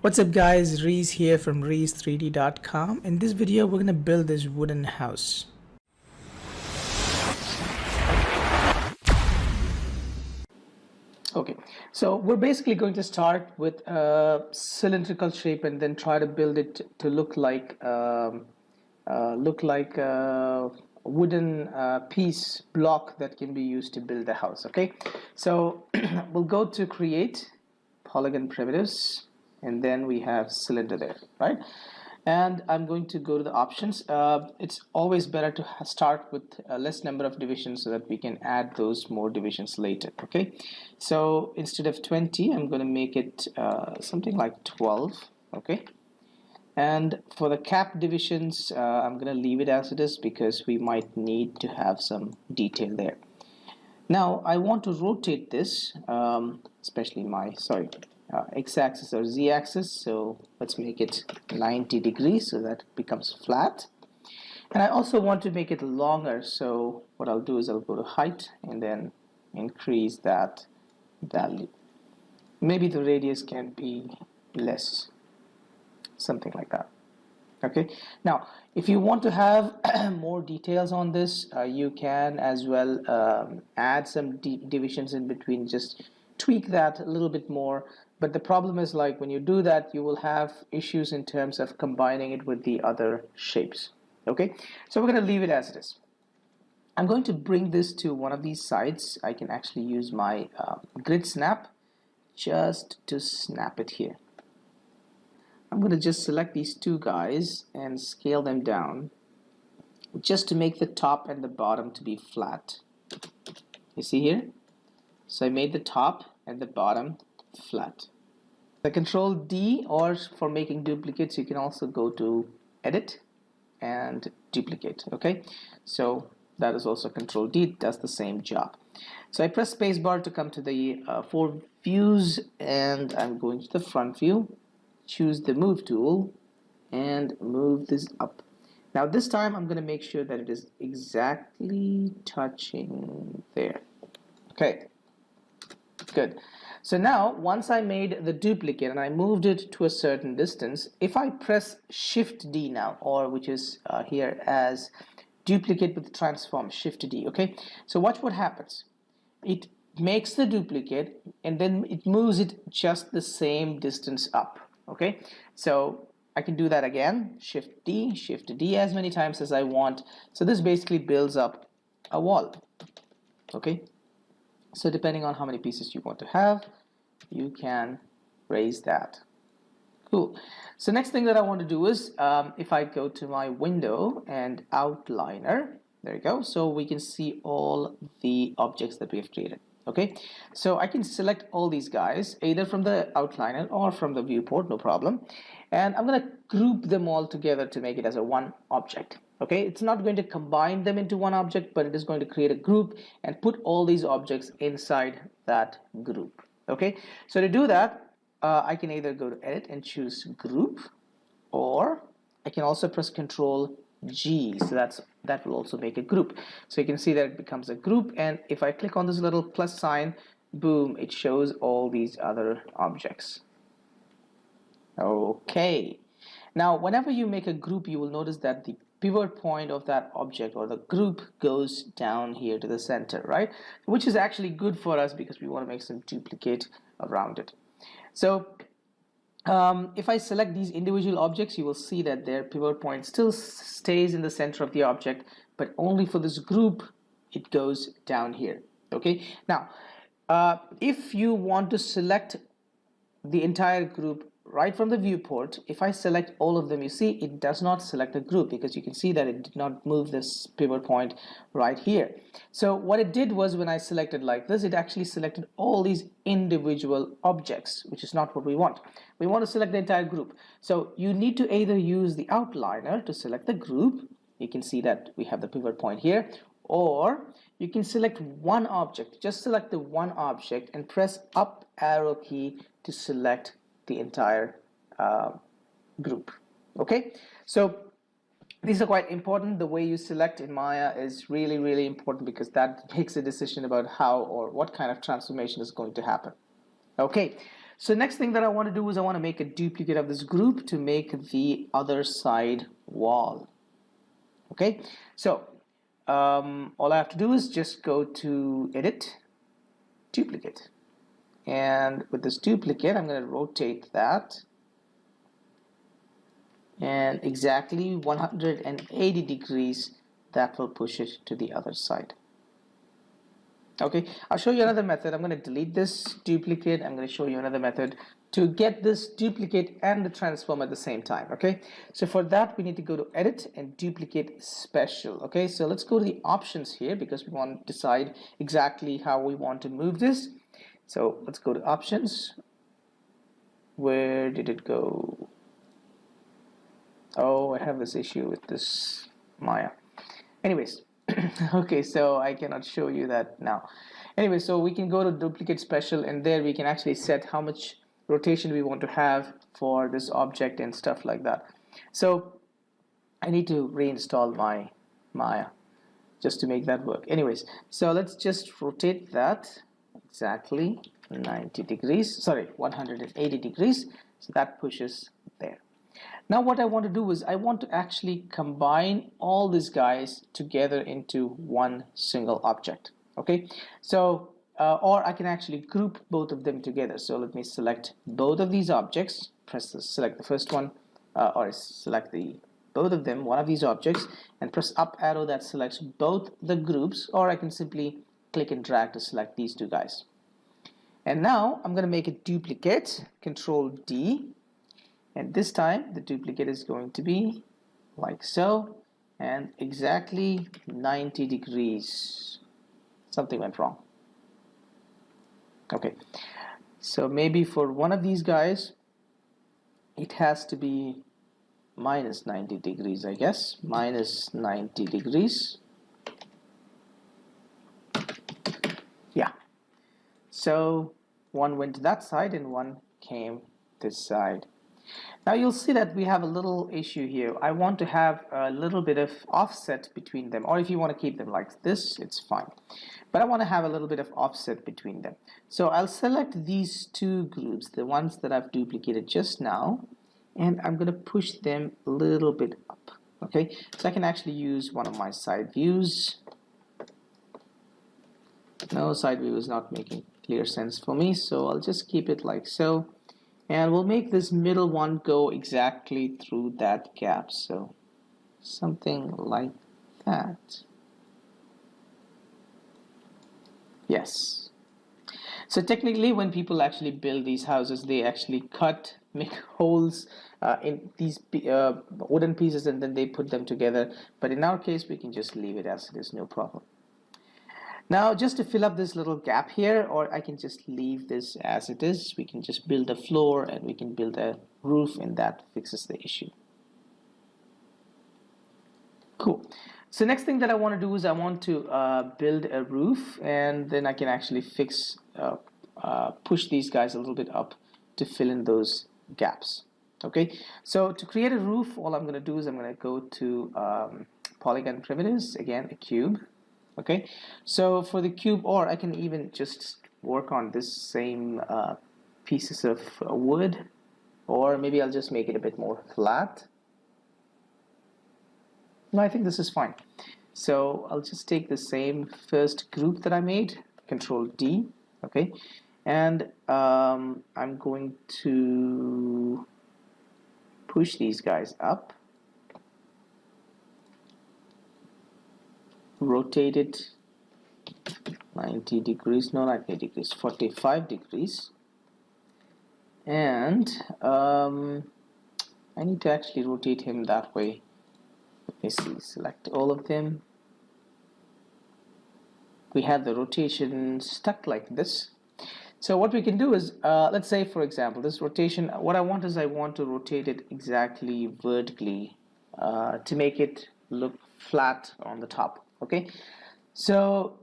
What's up guys, Reese here from reese3d.com. In this video we're going to build this wooden house. Okay, so we're basically going to start with a cylindrical shape and then try to build it to look like a wooden piece block that can be used to build the house. Okay, so we'll go to create polygon primitives, and then we have cylinder there, right? And I'm going to go to the options. It's always better to start with a less number of divisions so that we can add those more divisions later. Okay, so instead of 20 I'm going to make it something like 12. Okay, and for the cap divisions I'm going to leave it as it is because we might need to have some detail there. Now I want to rotate this, especially my x-axis or z-axis, so let's make it 90 degrees so that it becomes flat. And I also want to make it longer, so what I'll do is I'll go to height and then increase that value. Maybe the radius can be less, something like that. Okay, now if you want to have more details on this, you can as well add some divisions in between, just tweak that a little bit more. But the problem is, like, when you do that you will have issues in terms of combining it with the other shapes. Okay, so we're going to leave it as it is. I'm going to bring this to one of these sides. I can actually use my grid snap just to snap it here. I'm going to just select these two guys and scale them down just to make the top and the bottom to be flat. You see here? So I made the top and the bottom flat. The Control D, or for making duplicates you can also go to Edit and Duplicate. Okay, so that is also Control D, it does the same job. So I press spacebar to come to the 4 views, and I'm going to the front view, choose the move tool and move this up. Now this time I'm going to make sure that it is exactly touching there. Okay, good. So now once I made the duplicate and I moved it to a certain distance, if I press Shift D now, or which is here as duplicate with transform, Shift D. Okay, so watch what happens. It makes the duplicate and then it moves it just the same distance up. Okay, so I can do that again, Shift D as many times as I want. So this basically builds up a wall. Okay, so depending on how many pieces you want to have, you can raise that. Cool. So next thing that I want to do is if I go to my window and outliner, there you go, so we can see all the objects that we have created. Okay, so I can select all these guys either from the outliner or from the viewport, no problem, and I'm going to group them all together to make it as a one object. Okay, it's not going to combine them into one object, but it is going to create a group and put all these objects inside that group. Okay, so to do that I can either go to Edit and choose Group, or I can also press Control G, so that will also make a group. So you can see that it becomes a group, and if I click on this little plus sign, boom, it shows all these other objects. Okay, now whenever you make a group, you will notice that the pivot point of that object or the group goes down here to the center, right? Which is actually good for us because we want to make some duplicate around it. So if I select these individual objects, you will see that their pivot point still stays in the center of the object, but only for this group it goes down here. Okay, now if you want to select the entire group right from the viewport, if I select all of them, you see it does not select the group because you can see that it did not move this pivot point right here. So what it did was, when I selected like this, it actually selected all these individual objects, which is not what we want. We want to select the entire group. So you need to either use the outliner to select the group. You can see that we have the pivot point here, or you can select one object. Just select the one object and press up arrow key to select the entire group. Okay, so these are quite important. The way you select in Maya is really important because that makes a decision about how or what kind of transformation is going to happen. Okay, So next thing that I want to do is I want to make a duplicate of this group to make the other side wall. Okay, so all I have to do is just go to Edit, Duplicate. And with this duplicate, I'm going to rotate that. And exactly 180 degrees, that will push it to the other side. Okay, I'll show you another method. I'm going to delete this duplicate. I'm going to show you another method to get this duplicate and the transform at the same time. Okay, so for that we need to go to Edit and Duplicate Special. Okay, so let's go to the options here because we want to decide exactly how we want to move this. So let's go to Options. Where did it go? Oh, I have this issue with this Maya. Anyways, okay, so I cannot show you that now. Anyway, so we can go to Duplicate Special, and there we can actually set how much rotation we want to have for this object and stuff like that. So I need to reinstall my Maya just to make that work. Anyways, so let's just rotate that exactly 90 degrees, sorry, 180 degrees. So that pushes there. Now what I want to do is I want to actually combine all these guys together into one single object. Okay, so or I can actually group both of them together. So let me select both of these objects, select the first one, or select both of them, one of these objects, and press up arrow that selects both the groups, or I can simply click and drag to select these two guys. And now I'm going to make a duplicate, Control D, and this time the duplicate is going to be like so, and exactly 90 degrees. Something went wrong. Okay, so maybe for one of these guys it has to be minus 90 degrees, I guess. Minus 90 degrees. Yeah, so one went to that side and one came this side. Now you'll see that we have a little issue here. I want to have a little bit of offset between them, or if you want to keep them like this, it's fine. But I want to have a little bit of offset between them. So I'll select these two groups, the ones that I've duplicated just now, and I'm going to push them a little bit up. Okay, so I can actually use one of my side views. No, side view is not making clear sense for me, so I'll just keep it like so. And we'll make this middle one go exactly through that gap, so something like that. Yes. So technically when people actually build these houses, they actually make holes in these wooden pieces and then they put them together. But in our case, we can just leave it as it is, no problem. Now just to fill up this little gap here, or I can just leave this as it is, we can just build a floor and we can build a roof, and that fixes the issue. Cool. So next thing that I want to do is I want to build a roof, and then I can actually push these guys a little bit up to fill in those gaps. Okay, so to create a roof, all I'm going to do is I'm going to go to polygon primitives, again a cube. Okay, so for the cube, or I can even just work on this same pieces of wood, or maybe I'll just make it a bit more flat. No, I think this is fine. So I'll just take the same first group that I made, Control D, okay, and I'm going to push these guys up, rotate it 90 degrees, no, not 90 degrees, 45 degrees, and I need to actually rotate him that way. Let me see, select all of them. We have the rotation stuck like this. So what we can do is, let's say for example, this rotation, what I want is I want to rotate it exactly vertically to make it look flat on the top. Okay, so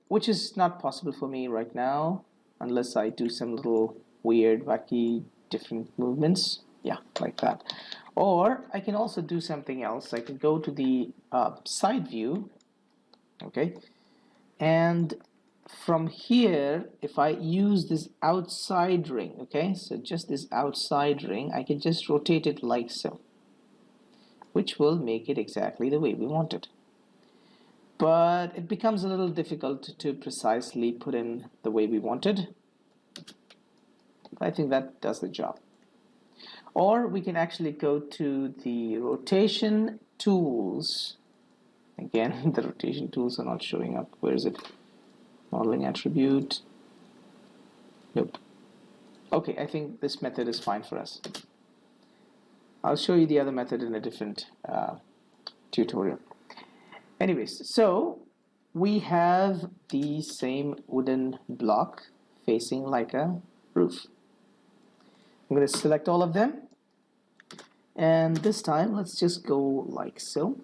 which is not possible for me right now unless I do some little weird, wacky, different movements. Yeah, like that. Or I can also do something else. I can go to the side view, okay, and from here, if I use this outside ring, okay, so just this outside ring, I can just rotate it like so, which will make it exactly the way we want it. But it becomes a little difficult to precisely put in the way we wanted. I think that does the job. Or we can actually go to the rotation tools. Again, the rotation tools are not showing up. Where is it? Modeling attribute. Nope. Okay, I think this method is fine for us. I'll show you the other method in a different tutorial. Anyways, so we have the same wooden block facing like a roof. I'm going to select all of them, and this time let's just go like so.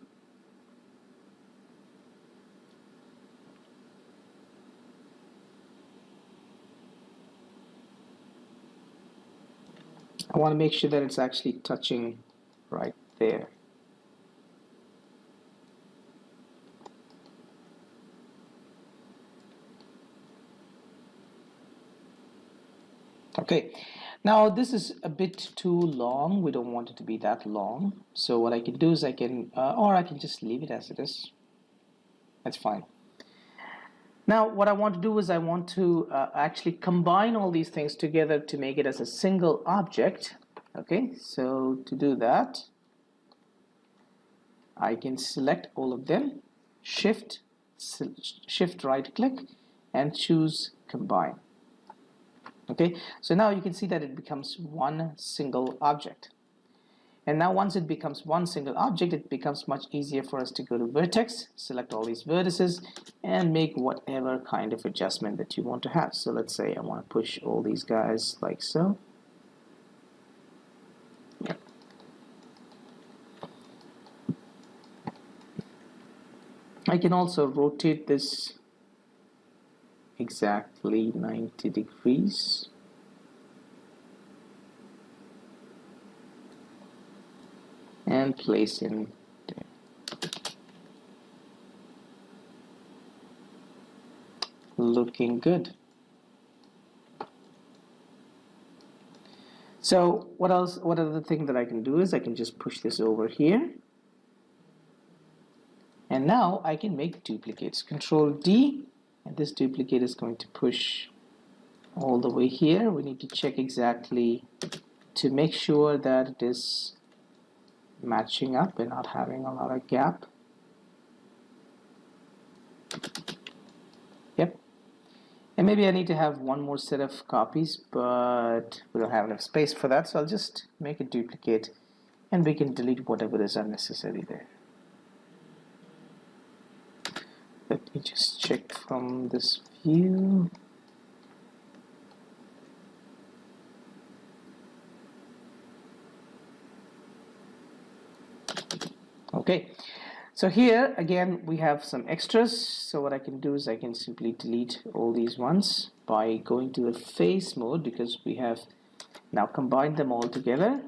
I want to make sure that it's actually touching right there. Okay, now this is a bit too long. We don't want it to be that long. So what I can do is I can, or I can just leave it as it is. That's fine. Now what I want to do is I want to actually combine all these things together to make it as a single object. Okay, so to do that, I can select all of them, shift right click, and choose combine. Okay, so now you can see that it becomes one single object. And now once it becomes one single object, it becomes much easier for us to go to vertex, select all these vertices, and make whatever kind of adjustment that you want to have. So let's say I want to push all these guys like so. Yep. I can also rotate this exactly 90 degrees. And place in there. Looking good. So what other thing that I can do is I can just push this over here. And now I can make duplicates. Control D, and this duplicate is going to push all the way here. We need to check exactly to make sure that it is matching up and not having a lot of gap. Yep. And maybe I need to have one more set of copies, but we don't have enough space for that, so I'll just make a duplicate and we can delete whatever is unnecessary there. Let me just check from this view. Okay, so here again we have some extras. So what I can do is I can simply delete all these ones by going to the face mode, because we have now combined them all together.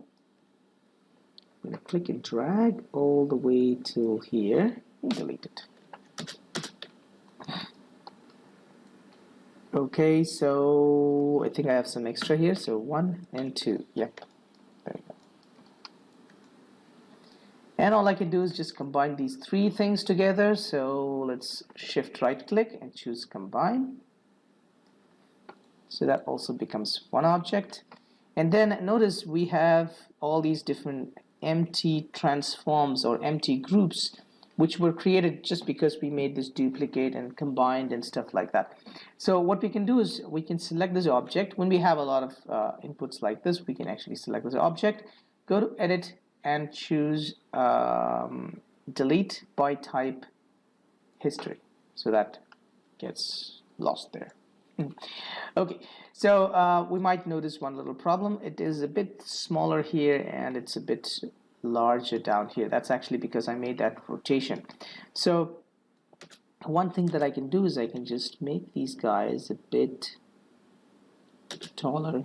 I'm going to click and drag all the way till here and delete it. Okay, so I think I have some extra here, so 1 and 2. Yep, there we go. And all I can do is just combine these three things together. So let's shift right click and choose combine. So that also becomes one object. And then notice we have all these different empty transforms or empty groups which were created just because we made this duplicate and combined and stuff like that. So what we can do is we can select this object. When we have a lot of inputs like this, we can actually select this object, go to edit, and choose delete by type history. So that gets lost there. Okay, so we might notice one little problem. It is a bit smaller here and it's a bit larger down here. That's actually because I made that rotation. So one thing that I can do is I can just make these guys a bit taller.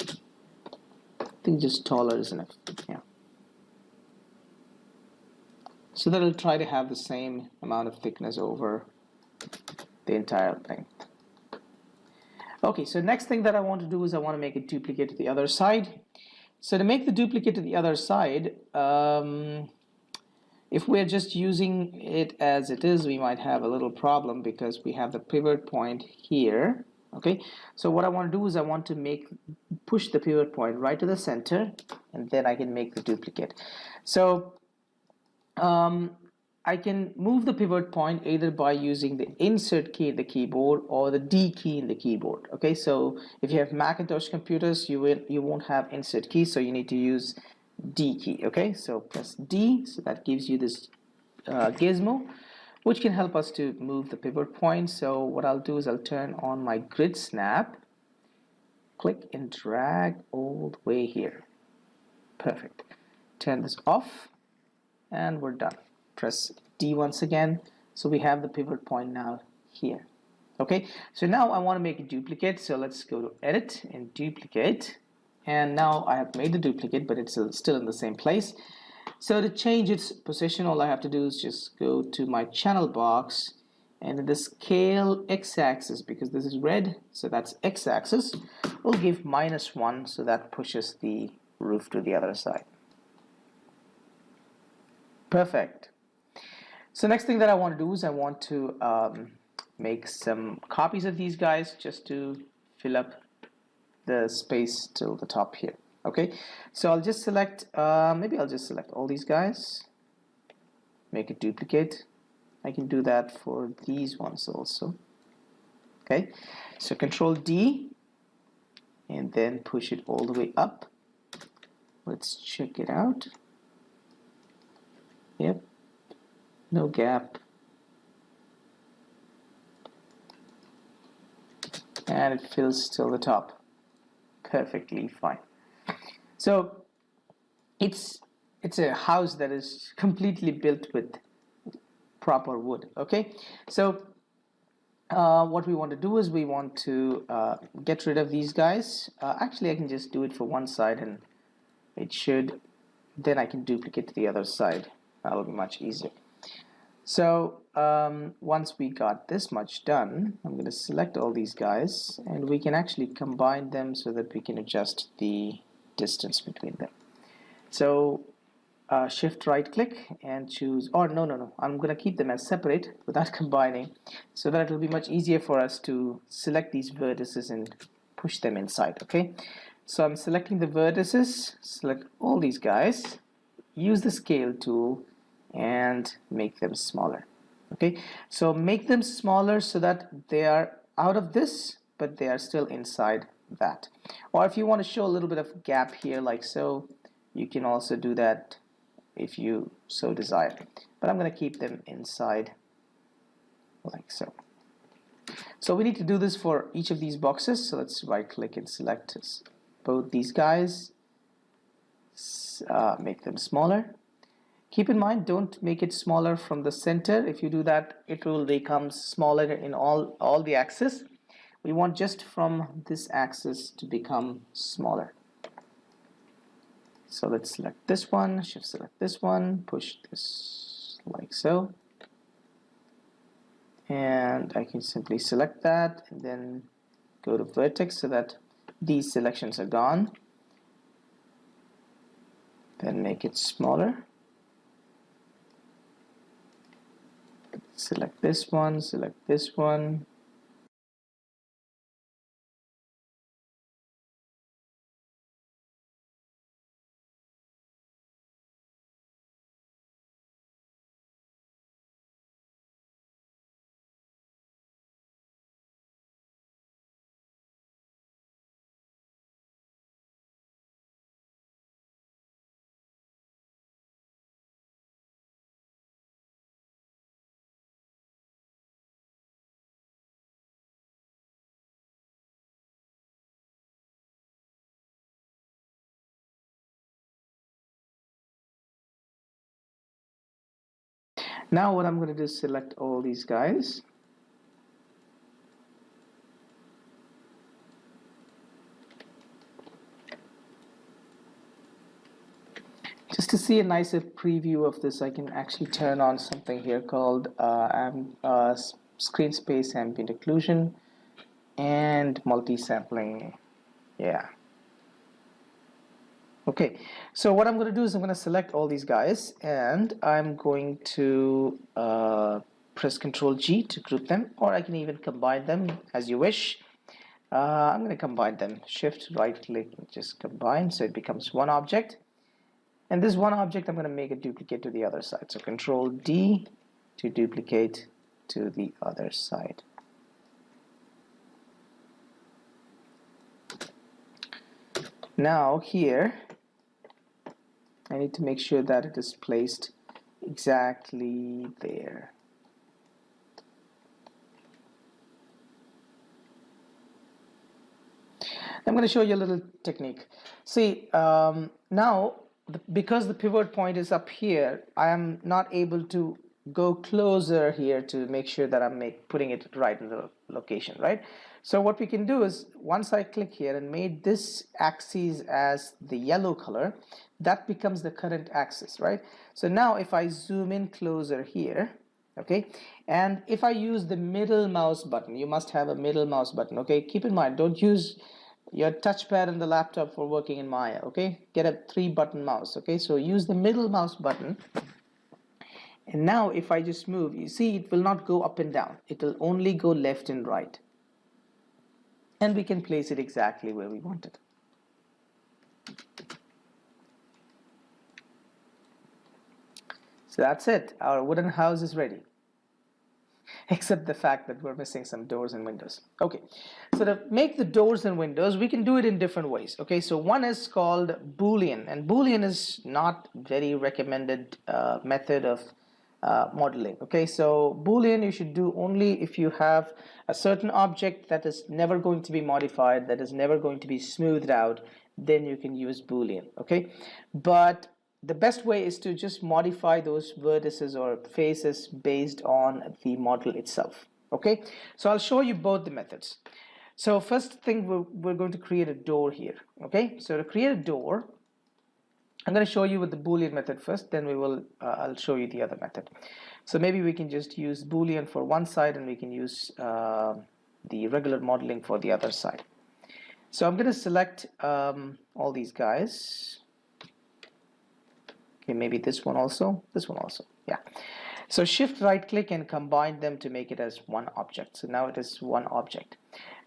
I think just taller is enough. Yeah. So that it'll try to have the same amount of thickness over the entire thing. Okay, so next thing that I want to do is I want to make a duplicate to the other side. So to make the duplicate to the other side, if we're just using it as it is, we might have a little problem because we have the pivot point here. Okay, so what I want to do is I want to push the pivot point right to the center, and then I can make the duplicate. So I can move the pivot point either by using the insert key in the keyboard or the D key in the keyboard. Okay, so if you have Macintosh computers, you won't have insert key, so you need to use D key. Okay, so press D, so that gives you this gizmo, which can help us to move the pivot point. So what I'll do is I'll turn on my grid snap, click and drag all the way here. Perfect. Turn this off, and we're done. Press D once again, so we have the pivot point now here. Okay, so now I want to make a duplicate, so let's go to edit and duplicate, and now I have made the duplicate, but it's still in the same place. So to change its position, all I have to do is just go to my channel box, and in the scale x-axis, because this is red, so that's x-axis, we'll give -1, so that pushes the roof to the other side. Perfect. So next thing that I want to do is I want to make some copies of these guys just to fill up the space till the top here. Okay, so I'll just select, maybe I'll just select all these guys, make a duplicate. I can do that for these ones also. Okay, so Control D and then push it all the way up. Let's check it out. Yep, no gap. And it fills till the top. Perfectly fine. So it's a house that is completely built with proper wood. Okay, so what we want to do is we want to get rid of these guys. Actually, I can just do it for one side, and it should, then I can duplicate to the other side. That'll be much easier. So once we got this much done, I'm going to select all these guys, and we can actually combine them so that we can adjust the distance between them. So shift right click and choose, or no, I'm going to keep them as separate without combining, so that it will be much easier for us to select these vertices and push them inside. Okay, so I'm selecting the vertices, select all these guys, use the scale tool and make them smaller. Okay, so make them smaller so that they are out of this, but they are still inside that. Or if you want to show a little bit of gap here like so, you can also do that if you so desire, but I'm going to keep them inside like so. So we need to do this for each of these boxes, so let's right click and select both these guys, make them smaller. Keep in mind, don't make it smaller from the center. If you do that, it will become smaller in all the axes. We want just from this axis to become smaller. So let's select this one, shift select this one, push this like so, and I can simply select that and then go to vertex so that these selections are gone. Then make it smaller. Select this one, select this one. Now what I'm going to do is select all these guys. Just to see a nicer preview of this, I can actually turn on something here called screen space ambient occlusion, and multi-sampling. Yeah. Okay, so what I'm going to do is I'm going to select all these guys, and I'm going to press Ctrl G to group them, or I can even combine them as you wish. I'm going to combine them. Shift right click, just combine, so it becomes one object. And this one object, I'm going to make a duplicate to the other side. So Ctrl D to duplicate to the other side. Now here, I need to make sure that it is placed exactly there. I'm going to show you a little technique. See, now because the pivot point is up here, I am not able to go closer here to make sure that I'm putting it right in the location, right? So what we can do is, once I click here and made this axis as the yellow color, that becomes the current axis, right? So now if I zoom in closer here, okay, and if I use the middle mouse button, you must have a middle mouse button, okay? Keep in mind, don't use your touchpad in the laptop for working in Maya, okay? Get a 3-button mouse, okay? So use the middle mouse button, and now if I just move, you see it will not go up and down, it will only go left and right, and we can place it exactly where we want it. So that's it, our wooden house is ready. Except the fact that we're missing some doors and windows. Okay, so to make the doors and windows, we can do it in different ways. Okay, so one is called Boolean, and Boolean is not very recommended method of modeling. Okay, so Boolean you should do only if you have a certain object that is never going to be modified, that is never going to be smoothed out, then you can use Boolean. Okay, but the best way is to just modify those vertices or faces based on the model itself. Okay, so I'll show you both the methods. So first thing, we're going to create a door here. Okay, so to create a door, I'm going to show you with the Boolean method first, then I'll show you the other method. So maybe we can just use Boolean for one side, and we can use the regular modeling for the other side. So I'm going to select all these guys. Okay, maybe this one also, yeah. So shift right click and combine them to make it as one object. So now it is one object.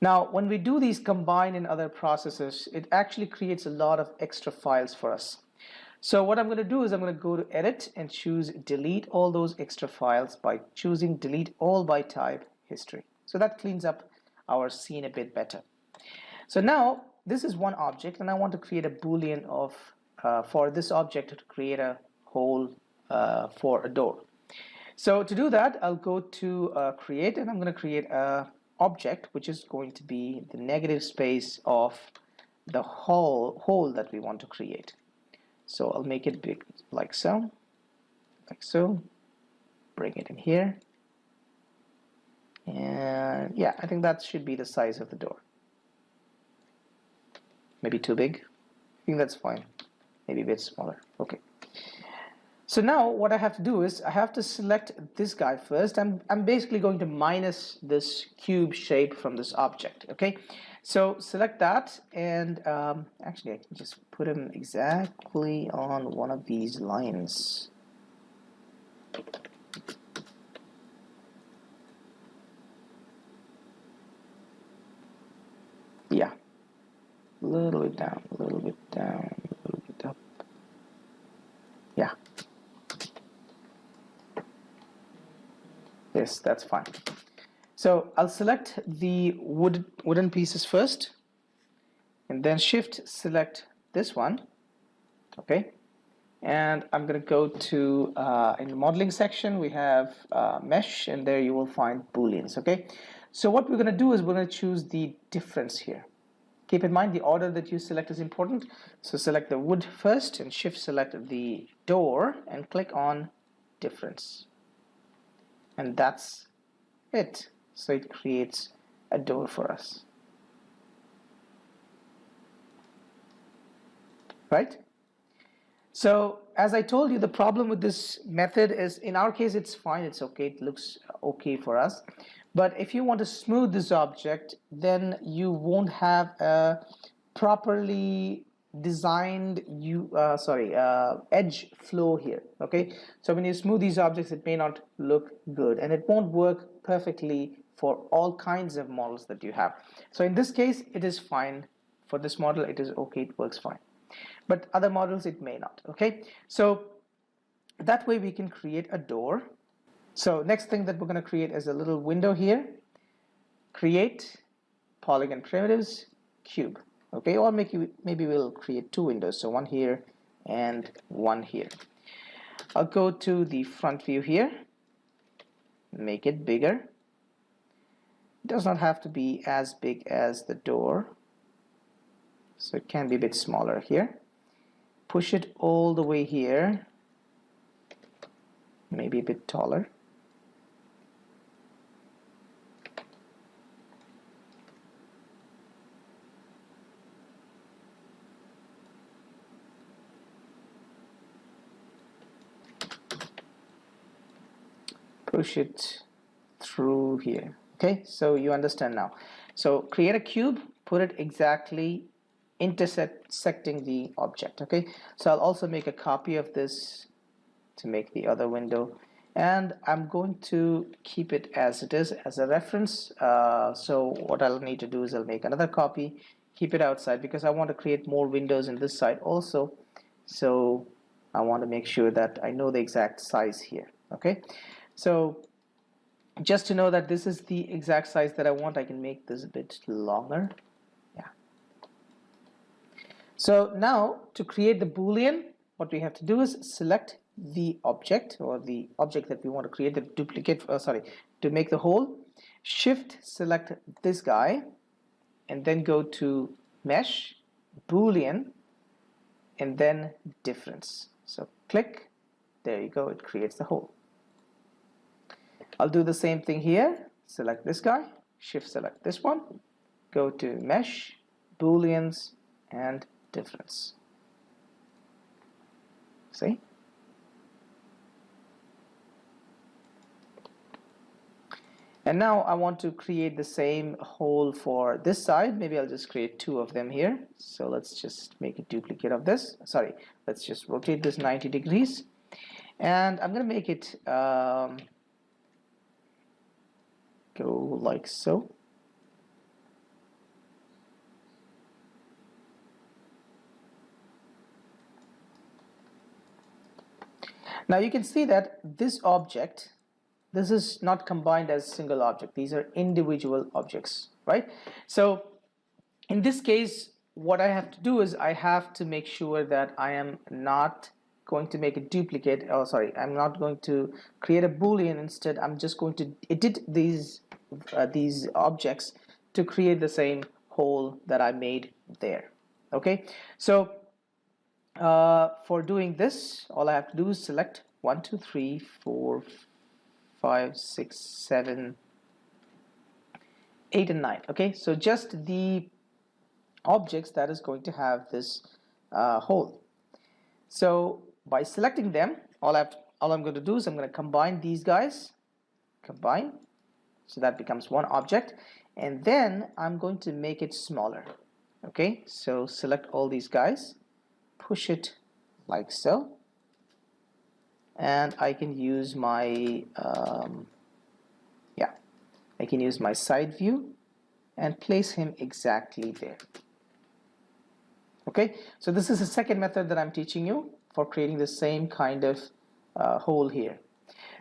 Now when we do these combine in other processes, it actually creates a lot of extra files for us. So what I'm going to do is I'm going to go to edit and choose delete all those extra files by choosing delete all by type history. So that cleans up our scene a bit better. So now this is one object, and I want to create a Boolean of for this object to create a hole for a door. So to do that, I'll go to create, and I'm going to create a object which is going to be the negative space of the hole that we want to create. So I'll make it big like so, bring it in here, and yeah, I think that should be the size of the door. Maybe too big? I think that's fine. Maybe a bit smaller. Okay. So now what I have to do is I have to select this guy first. I'm basically going to minus this cube shape from this object. Okay. So select that, and actually I can just put him exactly on one of these lines. Yeah. A little bit down, a little bit down, a little bit up. Yeah. Yes, that's fine. So I'll select the wooden pieces first, and then shift select this one. Okay. And I'm going to go to in the modeling section we have mesh, and there you will find booleans. Okay. So what we're going to do is we're going to choose the difference here. Keep in mind the order that you select is important. So select the wood first and shift select the door and click on difference. And that's it. So it creates a door for us. Right? So as I told you, the problem with this method is, in our case it's fine, it's okay, it looks okay for us. But if you want to smooth this object, then you won't have a properly designed edge flow here. Okay, so when you smooth these objects, it may not look good, and it won't work perfectly for all kinds of models that you have. So in this case, it is fine. For this model, it is okay, it works fine, but other models it may not. Okay, so that way we can create a door. So next thing that we're going to create is a little window here. Create polygon primitives cube. Okay, or maybe we'll create two windows, so one here and one here. I'll go to the front view here, make it bigger. It does not have to be as big as the door, so it can be a bit smaller here. Push it all the way here, maybe a bit taller. Push it through here. Okay, so you understand now. So create a cube, put it exactly intersecting the object. Okay, so I'll also make a copy of this to make the other window, and I'm going to keep it as it is as a reference. So what I'll need to do is I'll make another copy, keep it outside, because I want to create more windows in this side also. So I want to make sure that I know the exact size here. Okay, so just to know that this is the exact size that I want, I can make this a bit longer. Yeah. So now to create the Boolean, what we have to do is select the object, or the object that we want to create, the duplicate, to make the whole. Shift select this guy, and then go to mesh, Boolean, and then difference. So click, there you go, it creates the whole. I'll do the same thing here. Select this guy, shift select this one, go to mesh, booleans, and difference. See? And now I want to create the same hole for this side. Maybe I'll just create two of them here. So let's just make a duplicate of this. Sorry, let's just rotate this 90 degrees. And I'm going to make it go like so. Now you can see that this object, this is not combined as a single object. These are individual objects, right? So in this case, what I have to do is I have to make sure that I am not going to make a duplicate. Oh, sorry, I'm not going to create a Boolean. Instead, I'm just going to edit these objects to create the same hole that I made there. Okay, so for doing this, all I have to do is select 1, 2, 3, 4, 5, 6, 7, 8, and 9. Okay, so just the objects that is going to have this hole. So by selecting them, all I'm going to do is I'm going to combine these guys, combine, so that becomes one object, and then I'm going to make it smaller. Okay, so select all these guys, push it like so, and I can use my I can use my side view and place him exactly there. Okay, so this is the second method that I'm teaching you for creating the same kind of hole here.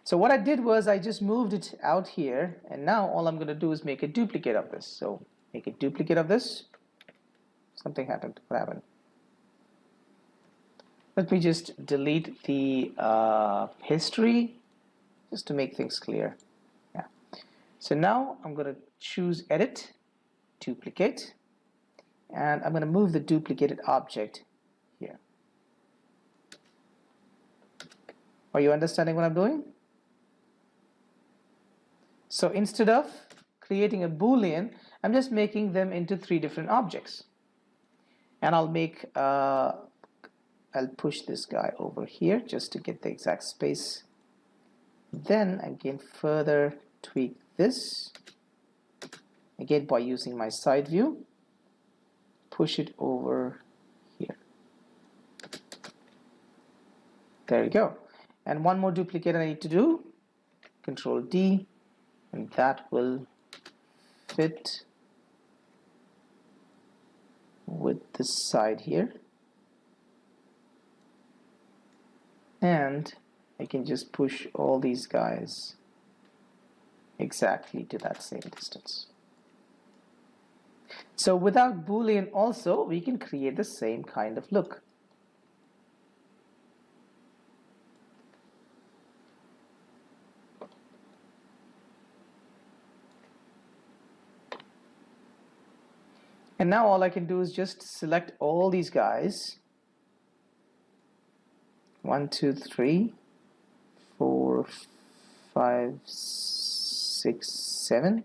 So what I did was I just moved it out here, and now all I'm going to do is make a duplicate of this. So make a duplicate of this. Something happened. What happened? Let me just delete the history just to make things clear. Yeah. So now I'm going to choose edit, duplicate, and I'm going to move the duplicated object here. Are you understanding what I'm doing? So instead of creating a Boolean, I'm just making them into 3 different objects. And I'll make I'll push this guy over here just to get the exact space. Then again further tweak this, again by using my side view, push it over here. There you go. And one more duplicate I need to do, Control D, and that will fit with this side here. And I can just push all these guys exactly to that same distance. So without Boolean also, we can create the same kind of look. And now all I can do is just select all these guys. 1, 2, 3, 4, 5, 6, 7.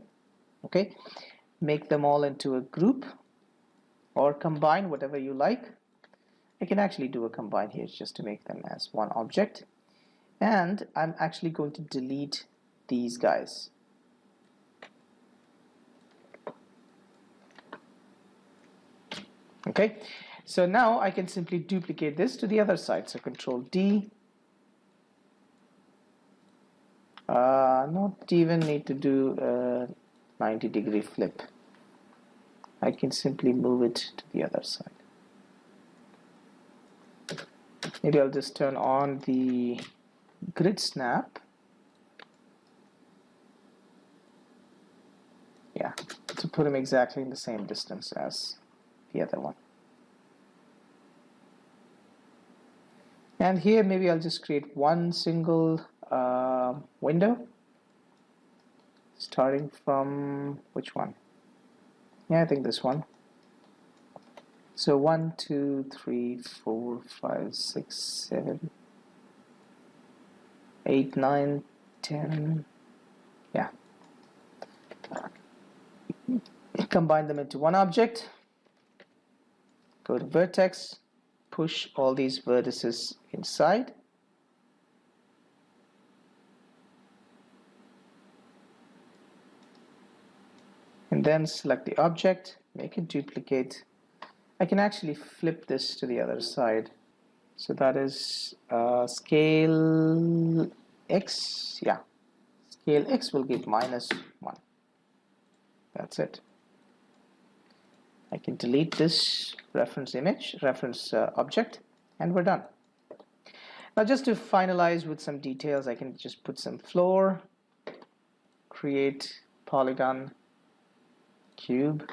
Okay, make them all into a group or combine, whatever you like. I can actually do a combine here just to make them as one object. And I'm actually going to delete these guys. Okay, so now I can simply duplicate this to the other side. So Control D. Not even need to do a 90-degree flip. I can simply move it to the other side. Maybe I'll just turn on the grid snap. Yeah, to put them exactly in the same distance as the other one. And here maybe I'll just create one single window, starting from which one? Yeah, I think this one. So 1, 2, 3, 4, 5, 6, 7, 8, 9, 10. Yeah. Combine them into one object. Go to vertex, push all these vertices inside. And then select the object, make a duplicate. I can actually flip this to the other side. So that is scale X. Yeah, scale X will give -1. That's it. I can delete this reference image, reference object, and we're done. Now just to finalize with some details, I can just put some floor, create polygon cube.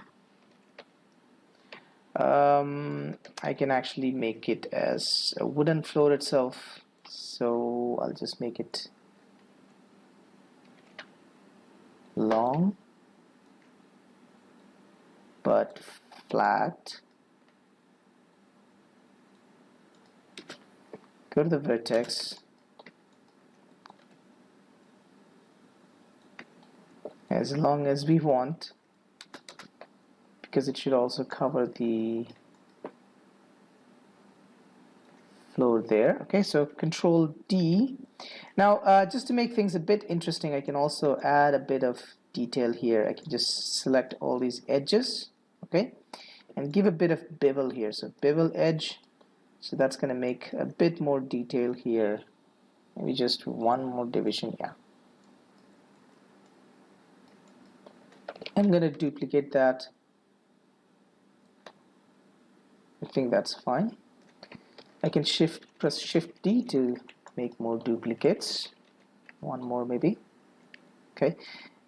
I can actually make it as a wooden floor itself, so I'll just make it long but flat. Go to the vertex, as long as we want, because it should also cover the floor there. Okay, so Control D. Now just to make things a bit interesting, I can also add a bit of detail here. I can just select all these edges, okay, and give a bit of bevel here. So bevel edge, so that's going to make a bit more detail here. Maybe just one more division. Yeah, I'm going to duplicate that. I think that's fine. I can press Shift D to make more duplicates. One more maybe. Okay,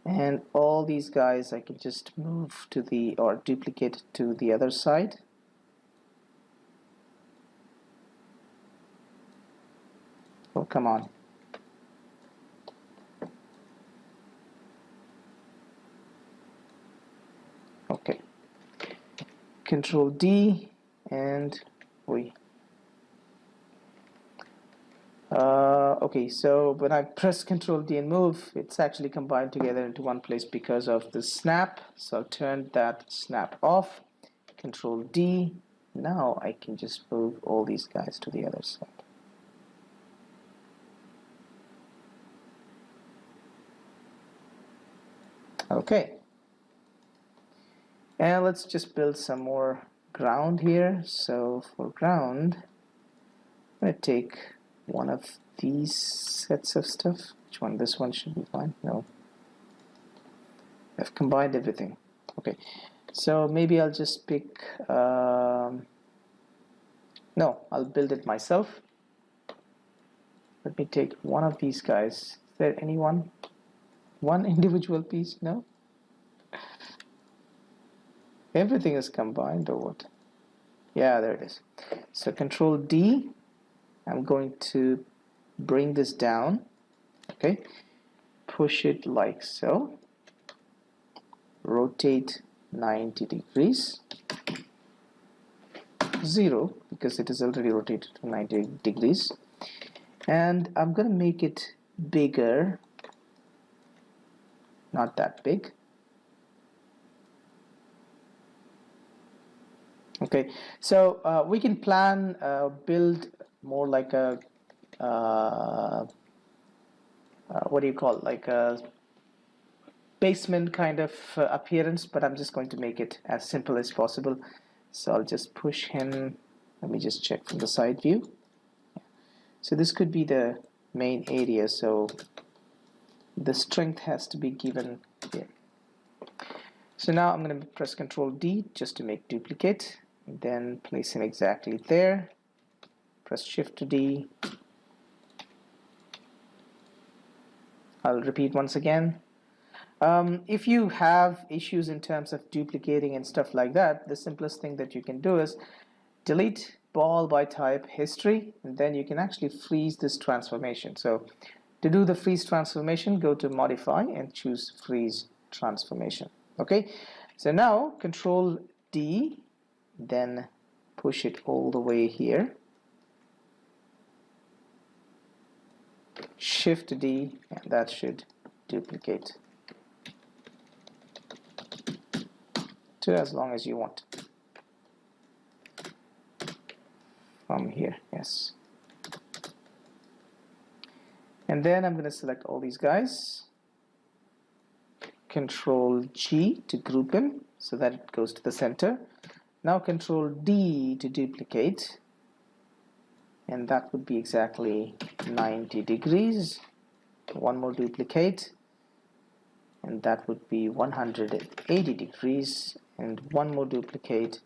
and all these guys I can just move to the, or duplicate to the other side. Oh, come on. Okay. Control D and we. Okay, so when I press Control D and move, it's actually combined together into one place because of the snap. So I'll turn that snap off. Control D. Now I can just move all these guys to the other side. Okay, and let's just build some more ground here. So for ground, I'm going to take one of these sets of stuff. Which one? This one should be fine. No, I've combined everything. Okay, so maybe I'll just pick no, I'll build it myself. Let me take one of these guys. Is there anyone? One individual piece? No? Everything is combined or what? Yeah, there it is. So Control D. I'm going to bring this down. Okay. Push it like so. Rotate 90 degrees. 0 because it is already rotated to 90 degrees. And I'm going to make it bigger. Not that big. Okay, so we can plan build more like a what do you call it? Like a basement kind of appearance, but I'm just going to make it as simple as possible. So I'll just push him. Let me just check from the side view. So this could be the main area, so the strength has to be given here. So now I'm going to press Control D just to make duplicate, and then place him exactly there. Press Shift D. I'll repeat once again. If you have issues in terms of duplicating and stuff like that, the simplest thing that you can do is delete ball by type history, and then you can actually freeze this transformation. So to do the freeze transformation, go to modify and choose freeze transformation. Okay, so now Control D, then push it all the way here. Shift D, and that should duplicate to as long as you want. From here, yes. And then I'm going to select all these guys. Control G to group him so that it goes to the center. Now Control D to duplicate, and that would be exactly 90 degrees. One more duplicate, and that would be 180 degrees, and one more duplicate,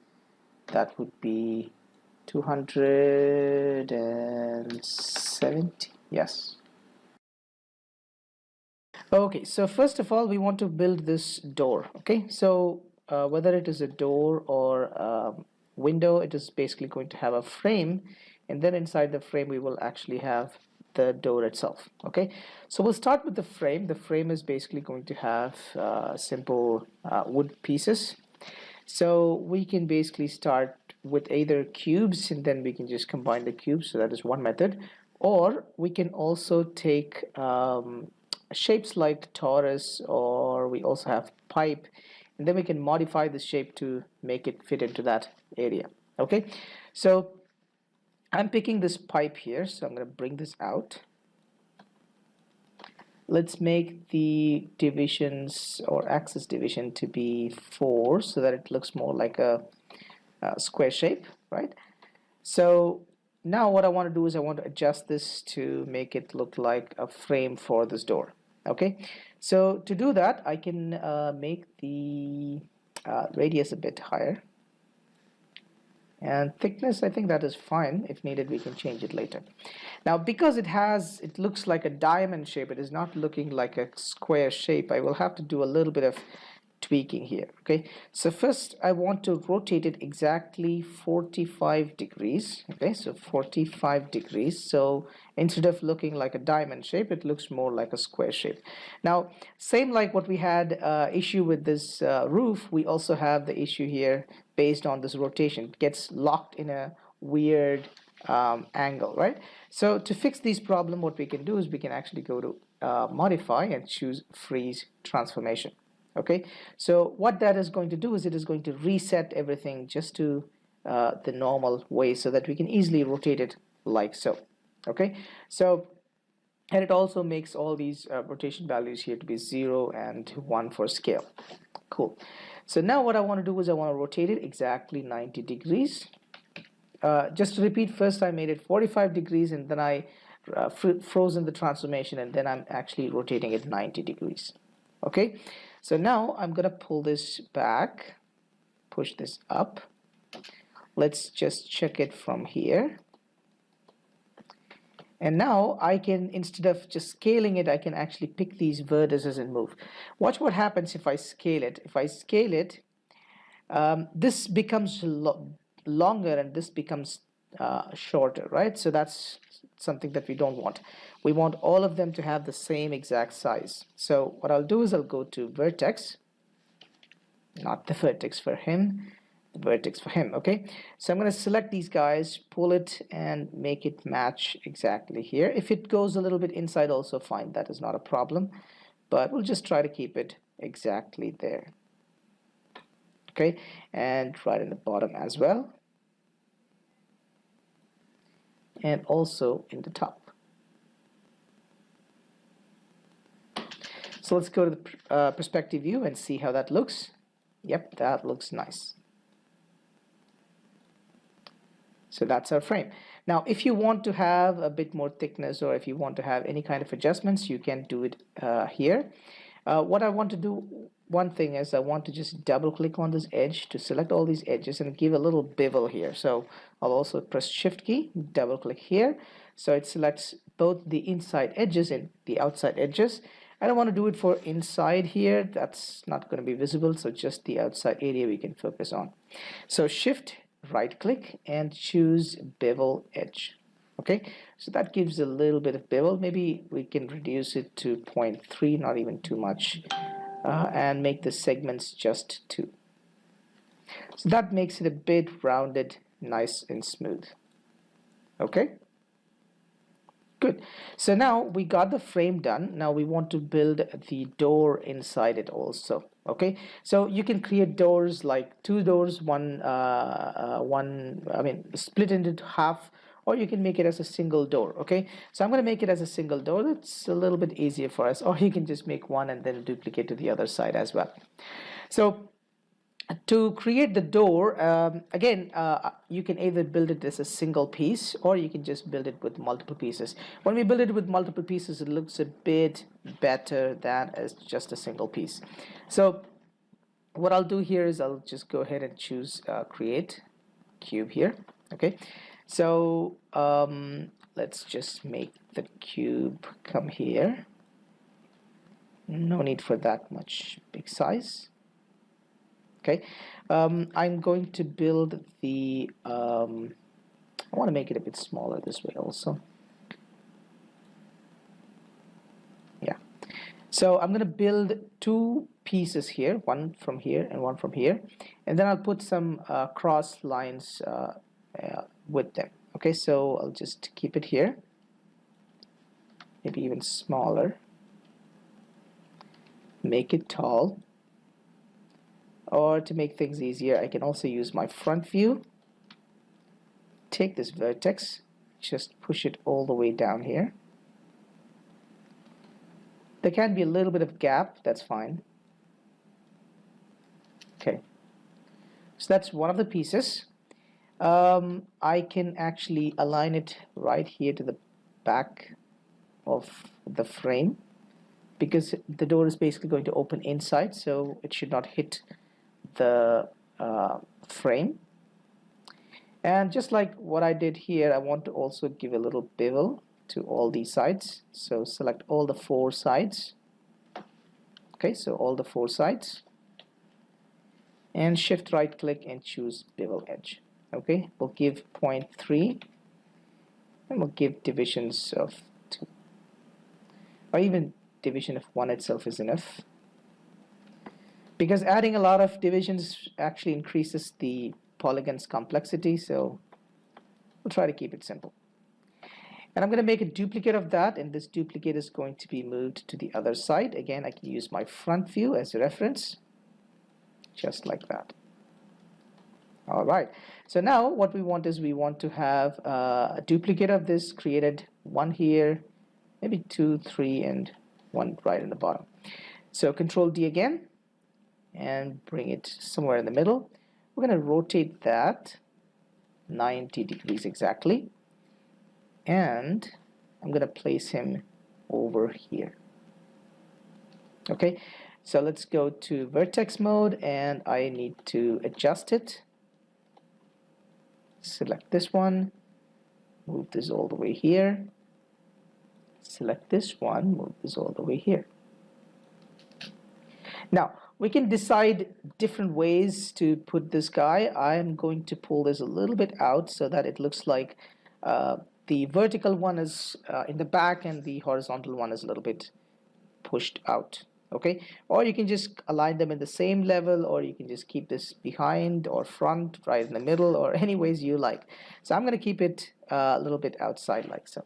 that would be 270. Yes. Okay, so first of all we want to build this door. Okay, so whether it is a door or a window, it is basically going to have a frame, and then inside the frame we will actually have the door itself. Okay, so we'll start with the frame. The frame is basically going to have simple wood pieces. So we can basically start with either cubes, and then we can just combine the cubes. So that is one method. Or we can also take shapes like torus, or we also have pipe, and then we can modify the shape to make it fit into that area. Okay, so I'm picking this pipe here, so I'm going to bring this out. Let's make the divisions or axis division to be 4 so that it looks more like a square shape, right? So now what I want to do is I want to adjust this to make it look like a frame for this door. Okay, so to do that I can make the radius a bit higher, and thickness, I think that is fine. If needed, we can change it later. Now because it looks like a diamond shape, it is not looking like a square shape, I will have to do a little bit of tweaking here. Okay, so first I want to rotate it exactly 45 degrees. Okay, so 45 degrees, so instead of looking like a diamond shape, it looks more like a square shape. Now same like what we had issue with this roof, we also have the issue here based on this rotation. It gets locked in a weird angle, right? So to fix this problem, what we can do is we can actually go to modify and choose freeze transformation. Okay, so what that is going to do is it is going to reset everything just to the normal way so that we can easily rotate it like so. Okay, so and it also makes all these rotation values here to be 0 and 1 for scale. Cool. So now what I want to do is I want to rotate it exactly 90 degrees. Just to repeat, first I made it 45 degrees and then I frozen the transformation, and then I'm actually rotating it 90 degrees. Okay, so now I'm gonna pull this back, push this up. Let's just check it from here. And now I can, instead of just scaling it, I can actually pick these vertices and move. Watch what happens if I scale it. If I scale it, this becomes longer and this becomes shorter, right? So that's something that we don't want. We want all of them to have the same exact size. So what I'll do is I'll go to vertex, not the vertex for him, the vertex for him. Okay, so I'm going to select these guys, pull it and make it match exactly here. If it goes a little bit inside, also fine, that is not a problem, but we'll just try to keep it exactly there. Okay, and right in the bottom as well, and also in the top. So let's go to the perspective view and see how that looks. Yep, that looks nice. So that's our frame. Now if you want to have a bit more thickness, or if you want to have any kind of adjustments, you can do it here. What I want to do, one thing is I want to just double click on this edge to select all these edges and give a little bevel here. So I'll also press shift key, double click here, so it selects both the inside edges and the outside edges. I don't want to do it for inside here, that's not going to be visible, so just the outside area we can focus on. So shift right click and choose bevel edge. Okay, so that gives a little bit of bevel. Maybe we can reduce it to 0.3, not even too much, and make the segments just 2. So that makes it a bit rounded, nice and smooth. Okay, good. So now we got the frame done. Now we want to build the door inside it also. Okay, so you can create doors like 2 doors, split into half, or you can make it as a single door. Okay, so I'm going to make it as a single door. That's a little bit easier for us, or you can just make one and then duplicate to the other side as well. So to create the door, again, you can either build it as a single piece, or you can just build it with multiple pieces. When we build it with multiple pieces, it looks a bit better than as just a single piece. So what I'll do here is I'll just go ahead and choose create cube here. Okay, so let's just make the cube come here. No need for that much big size. Okay, I'm going to build the I want to make it a bit smaller this way also. Yeah, so I'm going to build 2 pieces here, one from here and one from here, and then I'll put some cross lines with them. Okay, so I'll just keep it here, maybe even smaller, make it tall, or to make things easier I can also use my front view, take this vertex, just push it all the way down here. There can be a little bit of gap, that's fine. Okay, so that's one of the pieces. I can actually align it right here to the back of the frame, because the door is basically going to open inside, so it should not hit the frame. And just like what I did here, I want to also give a little bevel to all these sides. So select all the 4 sides. Okay, so all the 4 sides, and shift right click and choose bevel edge. Okay, we'll give 0.3, and we'll give divisions of 2, or even division of 1 itself is enough, because adding a lot of divisions actually increases the polygon's complexity, so we'll try to keep it simple. And I'm going to make a duplicate of that, and this duplicate is going to be moved to the other side. Again, I can use my front view as a reference, just like that. Alright, so now what we want is we want to have a duplicate of this created, one here, maybe 2, 3, and 1 right in the bottom. So Control D again, and bring it somewhere in the middle. We're going to rotate that 90 degrees exactly, and I'm going to place him over here. Okay, so let's go to vertex mode, and I need to adjust it. Select this one, move this all the way here. Select this one, move this all the way here. Now, we can decide different ways to put this guy. I'm going to pull this a little bit out so that it looks like the vertical one is in the back and the horizontal one is a little bit pushed out. Okay, or you can just align them in the same level, or you can just keep this behind or front, right in the middle, or any ways you like. So I'm going to keep it a little bit outside like so.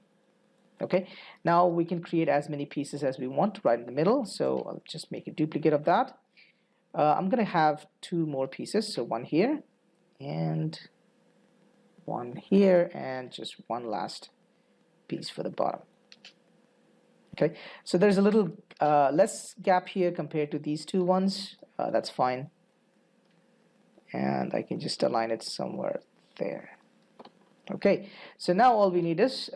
Okay, now we can create as many pieces as we want right in the middle, so I'll just make a duplicate of that. I'm going to have 2 more pieces, so 1 here and 1 here, and just 1 last piece for the bottom. Okay, so there's a little less gap here compared to these 2 ones. That's fine, and I can just align it somewhere there. Okay, so now all we need is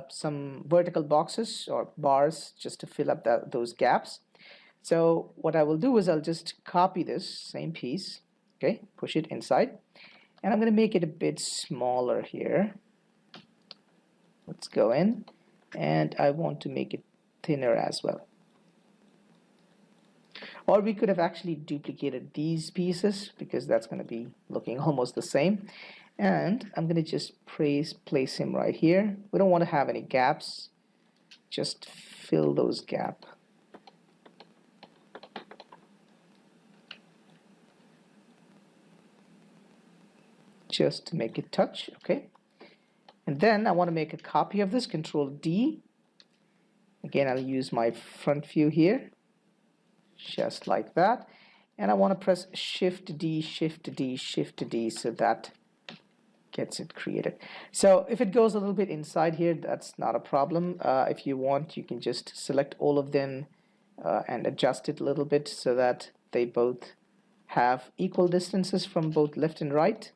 some vertical boxes or bars just to fill up those gaps. So what I will do is I'll just copy this same piece, okay, push it inside, and I'm going to make it a bit smaller here. Let's go in, and I want to make it thinner as well. Or we could have actually duplicated these pieces because that's going to be looking almost the same. And I'm going to just place him right here. We don't want to have any gaps. Just fill those gaps. Just to make it touch, okay? And then I want to make a copy of this, Control D. Again, I'll use my front view here, just like that. And I want to press Shift D, Shift D, Shift D, so that gets it created. So if it goes a little bit inside here, that's not a problem. If you want, you can just select all of them and adjust it a little bit so that they both have equal distances from both left and right.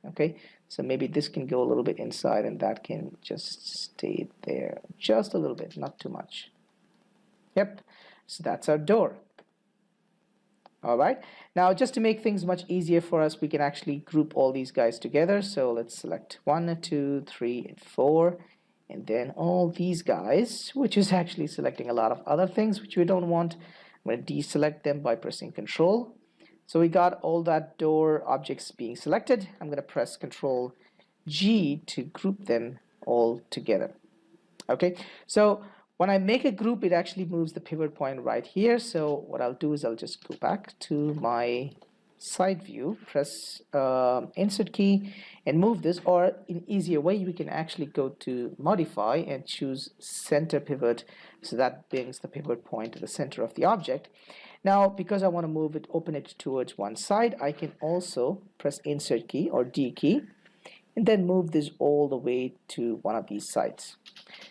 Okay, so maybe this can go a little bit inside and that can just stay there just a little bit, not too much. Yep, so that's our door. Alright, now just to make things much easier for us, we can actually group all these guys together. So let's select 1, 2, 3, and 4, and then all these guys, which is actually selecting a lot of other things which we don't want. I'm going to deselect them by pressing Control. So we got all that door objects being selected. I'm going to press Control G to group them all together. Okay, so when I make a group, it actually moves the pivot point right here. So what I'll do is I'll just go back to my side view, press Insert key, and move this. Or in easier way, we can actually go to Modify and choose Center Pivot. So that brings the pivot point to the center of the object. Now, because I want to move it, open it towards one side, I can also press Insert key or D key, and then move this all the way to one of these sides.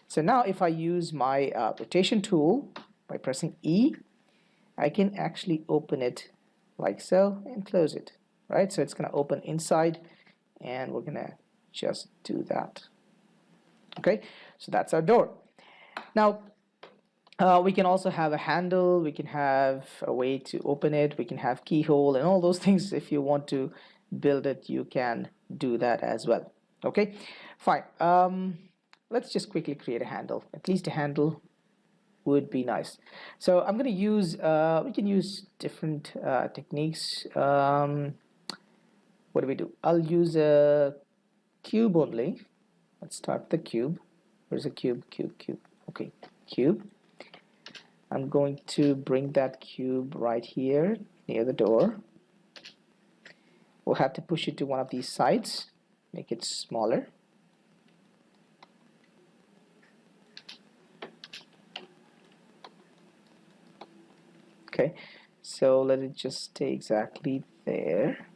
So now if I use my rotation tool by pressing E, I can actually open it like so and close it, right? So it's going to open inside, and we're going to just do that. Okay, so that's our door. Now, we can also have a handle, we can have a way to open it, we can have keyhole and all those things. If you want to build it, you can do that as well. Okay, fine. Let's just quickly create a handle. At least a handle would be nice. So I'm going to use, we can use different techniques. What do we do? I'll use a cube only. Let's start with the cube. Where's the cube? Cube. Okay, cube. I'm going to bring that cube right here near the door. We'll have to push it to one of these sides, make it smaller. Okay, so let it just stay exactly there.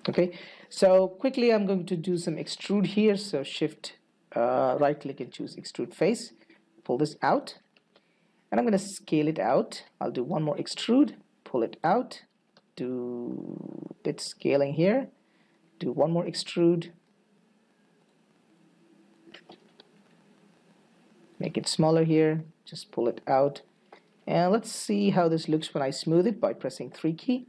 Okay, so quickly I'm going to do some extrude here. So shift right click and choose extrude face, pull this out, and I'm going to scale it out. I'll do one more extrude, pull it out, do bit scaling here, do one more extrude, make it smaller here, just pull it out, and let's see how this looks when I smooth it by pressing 3 key.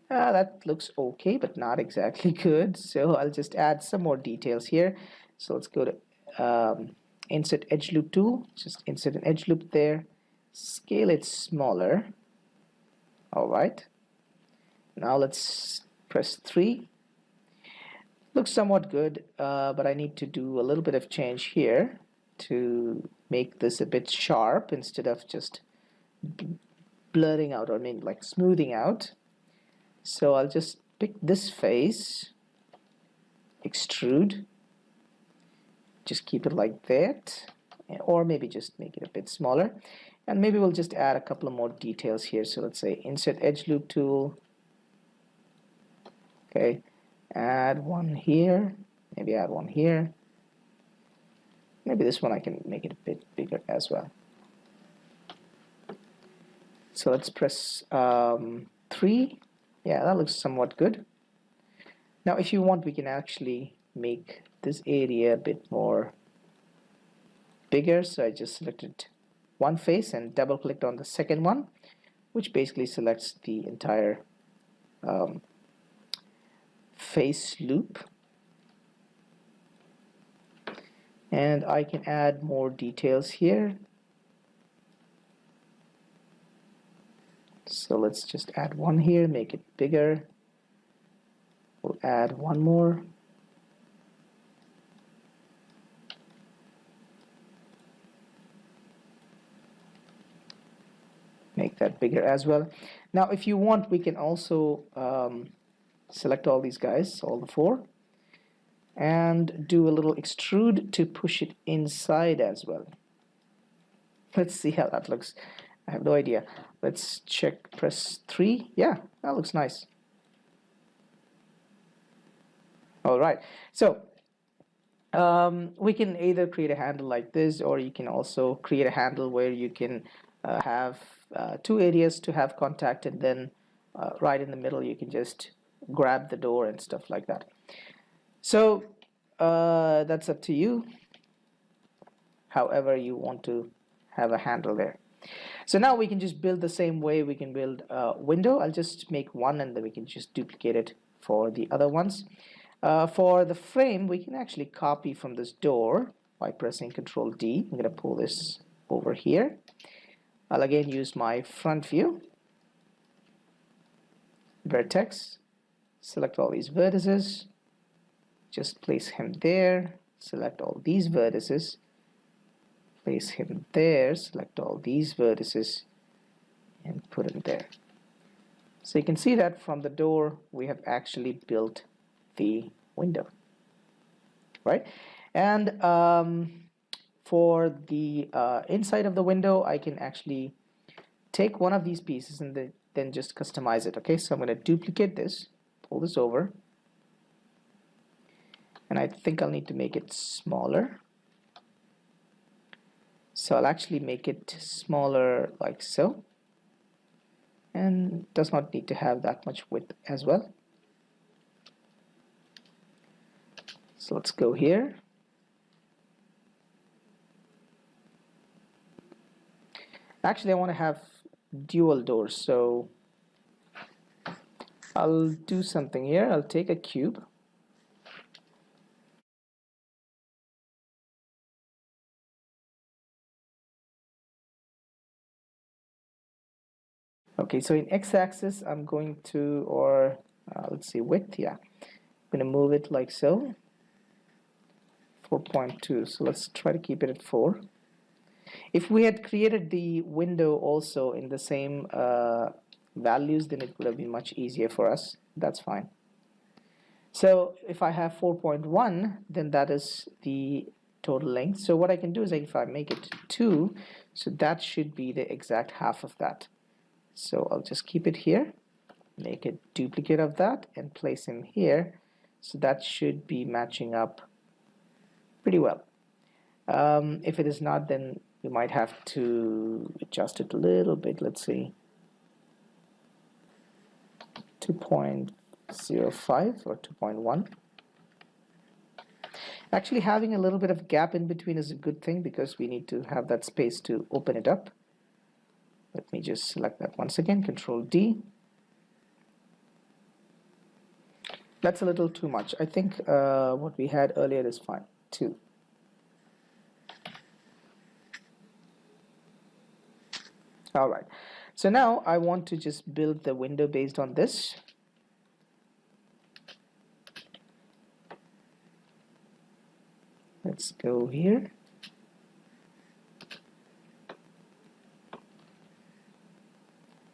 That looks okay, but not exactly good, so I'll just add some more details here. So let's go to insert edge loop tool, just insert an edge loop there, scale it smaller. Alright, now let's press 3. Looks somewhat good, but I need to do a little bit of change here to make this a bit sharp instead of just blurring out, or I mean like smoothing out. So I'll just pick this face, extrude, just keep it like that, or maybe just make it a bit smaller, and maybe we'll just add a couple of more details here. So let's say insert edge loop tool, okay, add one here, maybe add one here, maybe this one I can make it a bit bigger as well. So let's press 3. Yeah, that looks somewhat good. Now if you want, we can actually make this area a bit more bigger. So I just selected one face and double clicked on the second one, which basically selects the entire face loop. And I can add more details here. So let's just add one here, make it bigger. We'll add one more. Make that bigger as well. Now if you want, we can also select all these guys, all the 4, and do a little extrude to push it inside as well. Let's see how that looks. I have no idea. Let's check, press 3. Yeah, that looks nice. Alright, so we can either create a handle like this, or you can also create a handle where you can have 2 areas to have contact, and then right in the middle you can just grab the door and stuff like that. So that's up to you, however you want to have a handle there. So now we can just build the same way we can build a window. I'll just make one, and then we can just duplicate it for the other ones. For the frame, we can actually copy from this door by pressing Ctrl D. I'm going to pull this over here. I'll again use my front view, vertex, select all these vertices, just place him there, select all these vertices, place him there, select all these vertices, and put him there. So you can see that from the door we have actually built the window, right? And for the inside of the window, I can actually take one of these pieces and then just customize it. Okay, so I'm going to duplicate this, pull this over, and I think I'll need to make it smaller. So I'll actually make it smaller like so, and does not need to have that much width as well. So let's go here. Actually, I want to have dual doors, so I'll do something here. I'll take a cube. Okay, so in x-axis, I'm going to, or let's see, width, yeah. I'm going to move it like so, 4.2. So let's try to keep it at 4. If we had created the window also in the same values, then it would have been much easier for us. That's fine. So if I have 4.1, then that is the total length. So what I can do is, if I make it 2, so that should be the exact half of that. So I'll just keep it here. make a duplicate of that and place him here. So that should be matching up pretty well. If it is not, then you might have to adjust it a little bit. Let's see, 2.05 or 2.1. Actually, having a little bit of gap in between is a good thing because we need to have that space to open it up. Let me just select that once again, Control D. That's a little too much. I think what we had earlier is fine, 2. All right, so now I want to just build the window based on this. Let's go here.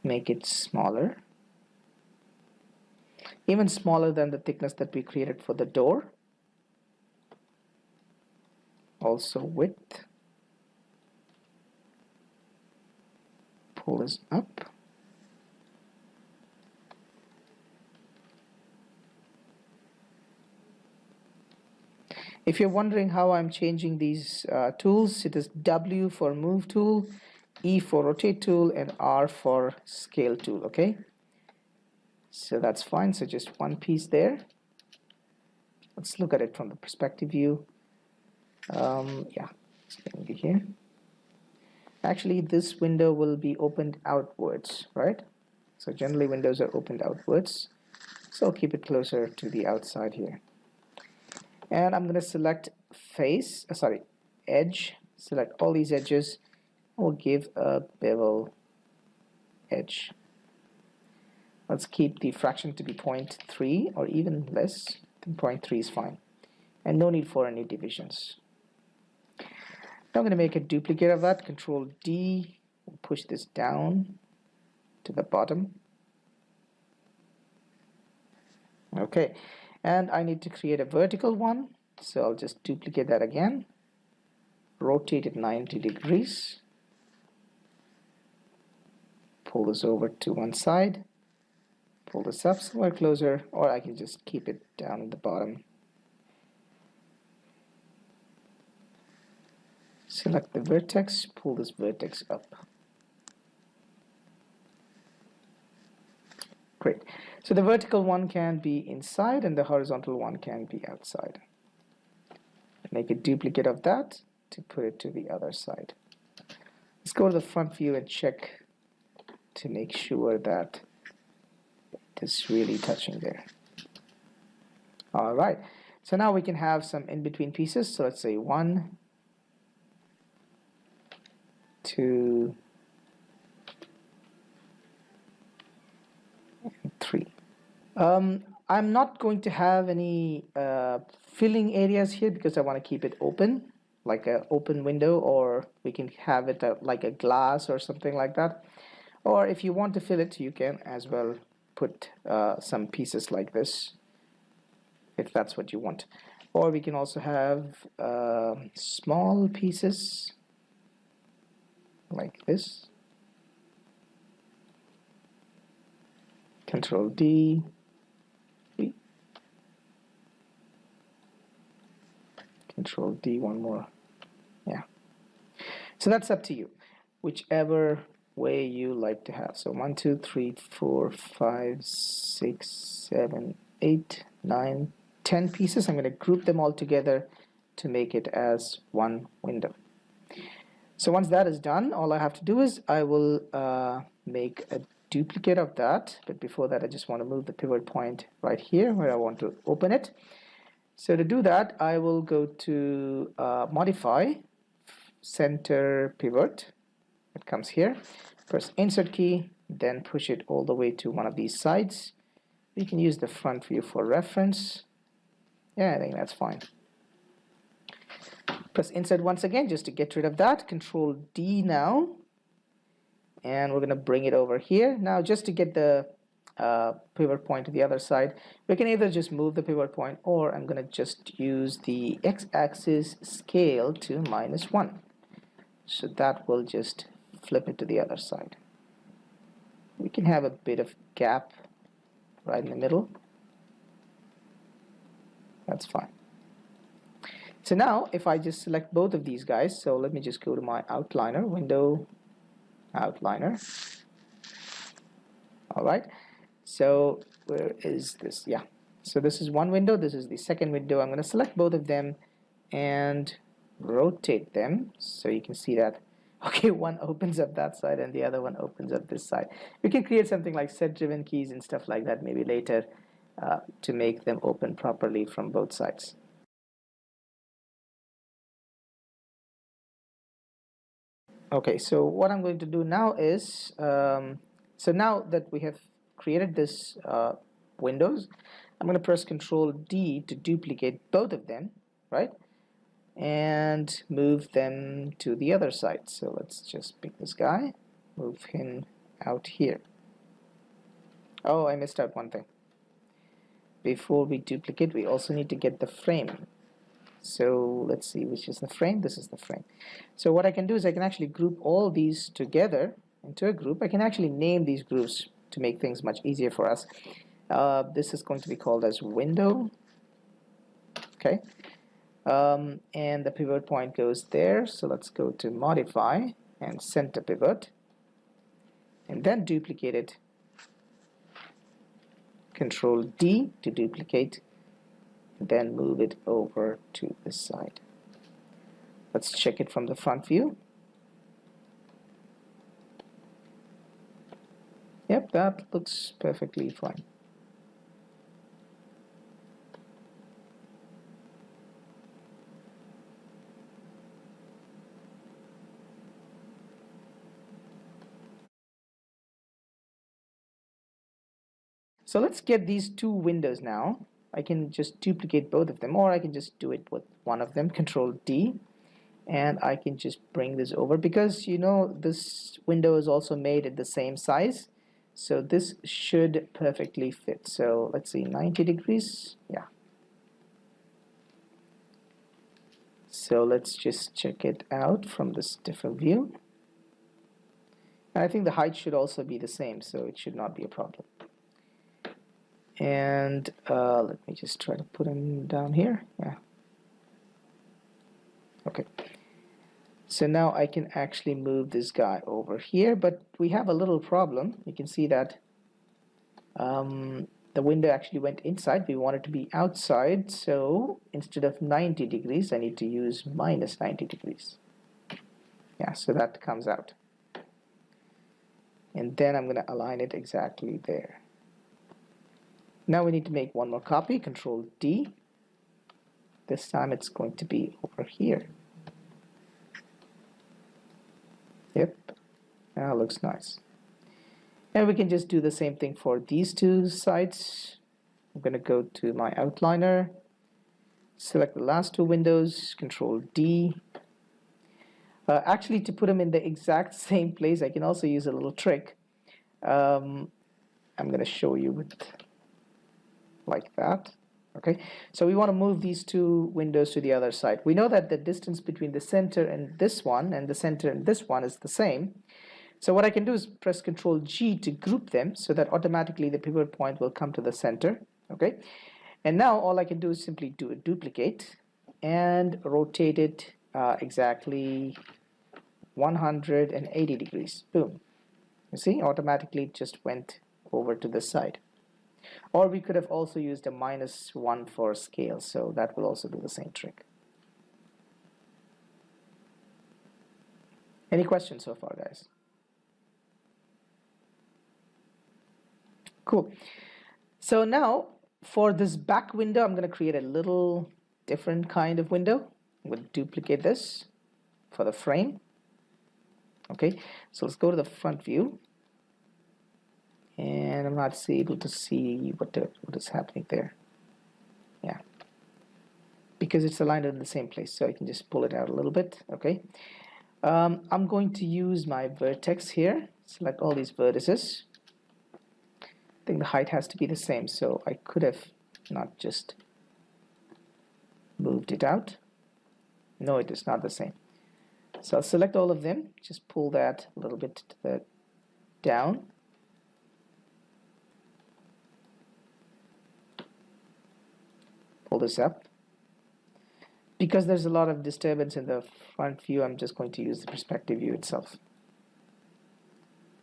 Make it smaller. Even smaller than the thickness that we created for the door. Also width. Pull this up. If you're wondering how I'm changing these tools, it is W for move tool, E for rotate tool, and R for scale tool, okay? So that's fine, so just one piece there. Let's look at it from the perspective view. Yeah, it's going to be here. Actually, this window will be opened outwards, right? So generally windows are opened outwards. So I'll keep it closer to the outside here. And I'm going to select face, edge, select all these edges. We'll give a bevel edge. Let's keep the fraction to be 0.3 or even less. I think 0.3 is fine. And no need for any divisions. Now I'm going to make a duplicate of that. Control D, push this down to the bottom. Okay, and I need to create a vertical one. So I'll just duplicate that again. Rotate it 90 degrees. Pull this over to one side. Pull this up somewhere closer, or I can just keep it down at the bottom. Select the vertex, pull this vertex up. Great. So the vertical one can be inside and the horizontal one can be outside. Make a duplicate of that to put it to the other side. Let's go to the front view and check to make sure that it is really touching there. All right. So now we can have some in-between pieces. So let's say 1, 2, and 3. I'm not going to have any filling areas here because I want to keep it open, like an open window, or we can have it like a glass or something like that. Or if you want to fill it, you can as well put some pieces like this, if that's what you want. Or we can also have small pieces like this. Control D. Control D, one more. Yeah. So that's up to you, whichever way you like to have. So 1, 2, 3, 4, 5, 6, 7, 8, 9, 10 pieces. I'm going to group them all together to make it as one window. So once that is done, all I have to do is I will make a duplicate of that. But before that, I just want to move the pivot point right here where I want to open it. So to do that, I will go to Modify, Center Pivot. It comes here. Press Insert key, then push it all the way to one of these sides. We can use the front view for reference. Yeah, I think that's fine. Press Insert once again just to get rid of that. Control D now. And we're going to bring it over here. Now, just to get the pivot point to the other side, we can either just move the pivot point, or I'm going to just use the x-axis scale to -1. So that will just flip it to the other side. We can have a bit of gap right in the middle. That's fine. So now if I just select both of these guys, so let me just go to my outliner, window, outliner. All right, so where is this? Yeah, so this is one window, this is the second window. I'm going to select both of them and rotate them so you can see that, okay, one opens up that side and the other one opens up this side. We can create something like set driven keys and stuff like that maybe later to make them open properly from both sides. Okay, so what I'm going to do now is, so now that we have created this windows, I'm going to press Control D to duplicate both of them, right? And move them to the other side. So let's just pick this guy, move him out here. Oh, I missed out one thing. Before we duplicate, we also need to get the frame. So let's see which is the frame. This is the frame. So what I can do is I can actually group all these together into a group. I can actually name these groups to make things much easier for us. This is going to be called as window. Okay. And the pivot point goes there. So let's go to modify and center pivot and then duplicate it. Control D to duplicate, then move it over to this side. Let's check it from the front view. Yep, that looks perfectly fine. So let's get these two windows now. I can just duplicate both of them, or I can just do it with one of them, Control D, and I can just bring this over because you know this window is also made at the same size, so this should perfectly fit. So let's see, 90 degrees, yeah. So let's just check it out from this different view. And I think the height should also be the same, so it should not be a problem. And let me just try to put him down here. Yeah. Okay. So now I can actually move this guy over here, but we have a little problem. You can see that the window actually went inside. We want it to be outside, so instead of 90 degrees, I need to use minus 90 degrees. Yeah, so that comes out. And then I'm going to align it exactly there. Now we need to make one more copy, Control D. This time it's going to be over here. Yep, that looks nice. And we can just do the same thing for these two sides. I'm going to go to my outliner, select the last two windows, Control D. Actually, to put them in the exact same place, I can also use a little trick. I'm going to show you with like that. Okay, so we want to move these two windows to the other side. We know that the distance between the center and this one and the center and this one is the same. So what I can do is press Control G to group them so that automatically the pivot point will come to the center. Okay, and now all I can do is simply do a duplicate and rotate it exactly 180 degrees. Boom. You see, automatically it just went over to this side. Or we could have also used a -1 for scale, so that will also do the same trick. Any questions so far, guys? Cool. So now for this back window, I'm going to create a little different kind of window. I'm going to duplicate this for the frame. Okay, so let's go to the front view. And I'm not able to see what is happening there. Yeah, because it's aligned in the same place, so I can just pull it out a little bit. Okay, I'm going to use my vertex here, select all these vertices. I think the height has to be the same, so I could have not just moved it out. No, it is not the same. So I'll select all of them, just pull that a little bit to the down. pull this up. Because there's a lot of disturbance in the front view, I'm just going to use the perspective view itself.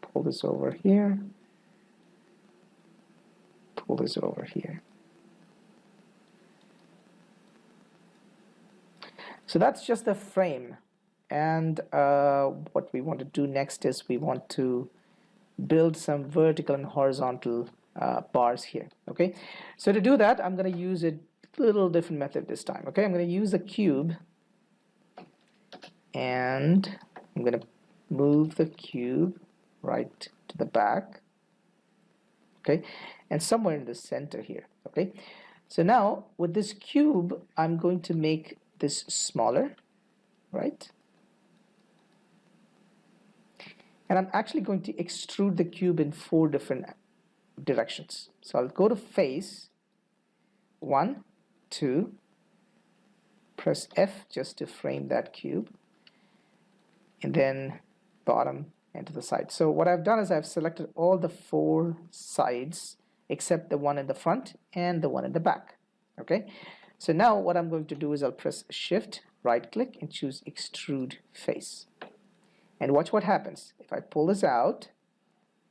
Pull this over here. Pull this over here. So that's just the frame. And what we want to do next is we want to build some vertical and horizontal bars here. Okay, so to do that, I'm going to use a little different method this time. Okay, I'm going to use a cube, and I'm going to move the cube right to the back. Okay, and somewhere in the center here. Okay, so now with this cube, I'm going to make this smaller, right? And I'm actually going to extrude the cube in 4 different directions. So I'll go to face, 1, 2, press F just to frame that cube, and then bottom and to the side. So what I've done is I've selected all the 4 sides except the one in the front and the one in the back. Okay, so now what I'm going to do is I'll press Shift, right click, and choose Extrude Face. And watch what happens. If I pull this out,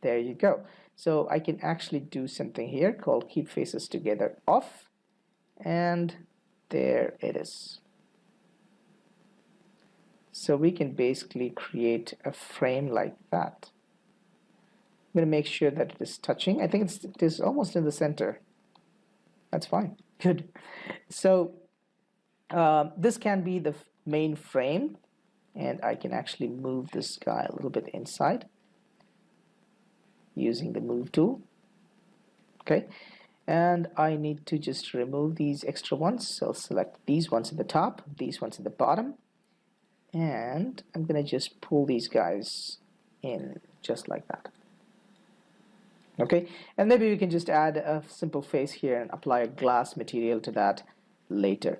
there you go. So I can actually do something here called Keep Faces Together Off, and there it is. So we can basically create a frame like that. I'm going to make sure that it is touching. I think it is almost in the center. That's fine. Good. So this can be the main frame, and I can actually move this guy a little bit inside using the move tool. Okay, and I need to just remove these extra ones. So I'll select these ones at the top, these ones at the bottom, and I'm gonna just pull these guys in just like that. Okay, and maybe we can just add a simple face here and apply a glass material to that later.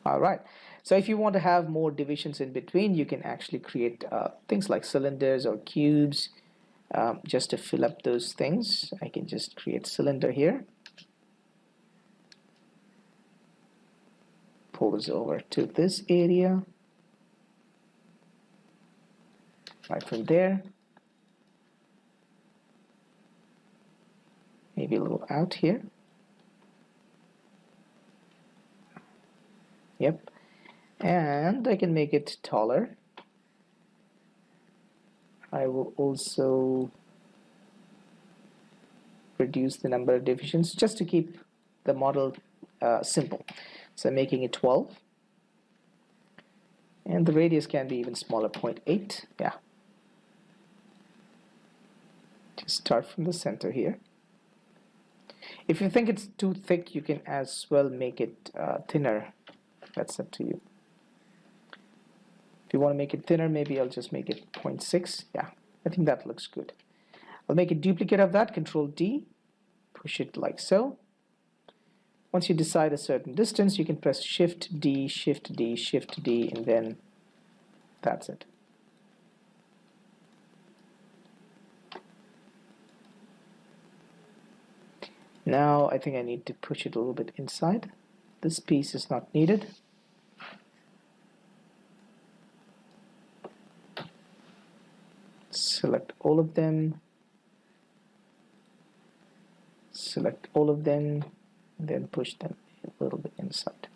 Alright, so if you want to have more divisions in between, you can actually create things like cylinders or cubes just to fill up those things. I can just create cylinder here, pull this over to this area, right from there, maybe a little out here. Yep, and I can make it taller. I will also reduce the number of divisions just to keep the model simple. So I'm making it 12, and the radius can be even smaller, 0.8. Yeah, just start from the center here. If you think it's too thick, you can as well make it thinner. That's up to you. If you want to make it thinner, maybe I'll just make it 0.6. Yeah, I think that looks good. I'll make a duplicate of that, Control D, push it like so. Once you decide a certain distance, you can press Shift D, Shift D, Shift D, and then that's it. Now I think I need to push it a little bit inside. This piece is not needed. Select all of them, select all of them, and then push them a little bit inside.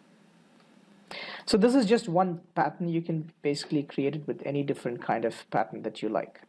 So this is just one pattern. You can basically create it with any different kind of pattern that you like.